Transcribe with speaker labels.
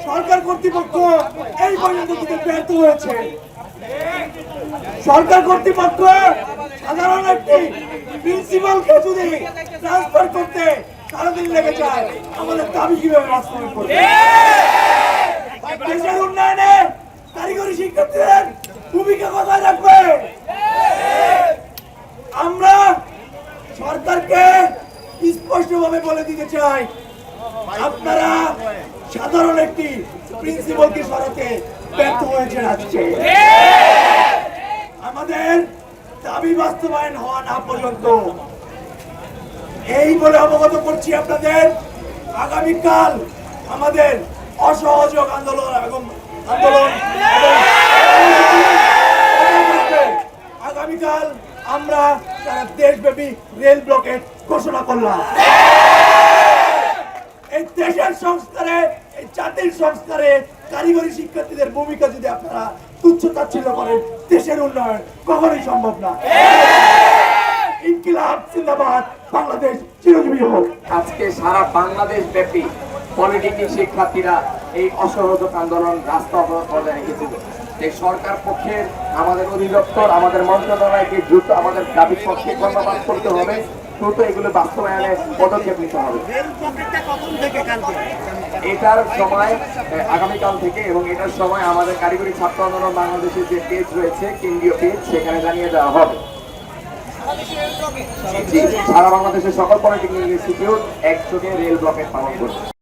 Speaker 1: সরকার কর্তৃপক্ষ এই পর্যন্ত দিতে ব্যর্থ হয়েছে। সরকার কর্তৃপক্ষ সাধারণ একটি প্রিন্সিপালকে যদি ট্রান্সফার করতে সারাদিন লেগে যায়, আমাদের দাবি কিভাবে বাস্তবায়ন করবে? দেশের উন্নয়নে কারিগরি শিক্ষার্থীদের ভূমিকা কোথায় রাখবে? আমরা সরকারকে স্পষ্টভাবে বলে দিতে চাই, আপনারা সাধারণ একটি প্রিন্সিপালকে সরাতে ব্যর্থ হয়েছেন আজকে। আমাদের দাবি বাস্তবায়ন হওয়া না পর্যন্ত এই বলে অবগত করছি আপনাদের, আগামীকাল আমাদের অসহযোগ আন্দোলন আগামীকাল আমরা সারা দেশব্যাপী রেল ব্লকেট ঘোষণা করলাম। এই দেশের সংস্কারে, এই জাতির সংস্কারে কারিগরি শিক্ষার্থীদের ভূমিকা যদি আপনারা তুচ্ছ-তাচ্ছিল্য করেন, দেশের উন্নয়ন কখনোই সম্ভব না। ইনকিলাব জিন্দাবাদ, বাংলাদেশ চিরজীবী হোক।
Speaker 2: আজকে সারা বাংলাদেশ ব্যাপী পলিটেকনিক শিক্ষার্থীরা এই অসহযোগ আন্দোলন রাস্তা অবরোধ বজায় রেখেছিল। যে সরকার পক্ষের আমাদের অধিদপ্তর, আমাদের মন্ত্রণালয়কে দ্রুত আমাদের দাবির পক্ষে কর্মপাত করতে হবে, দ্রুত এগুলো বাস্তবায়নে পদক্ষেপ নিতে হবে। এটার সময় আগামীকাল থেকে, এবং এটার সময় আমাদের কারিগরি ছাত্র আন্দোলন বাংলাদেশের যে পেজ রয়েছে, কেন্দ্রীয় পেজ, সেখানে জানিয়ে দেওয়া হবে। সারা বাংলাদেশের সকল পলিটেকনিক ইনস্টিটিউট একযোগে রেল ব্লকেট পালন করছে।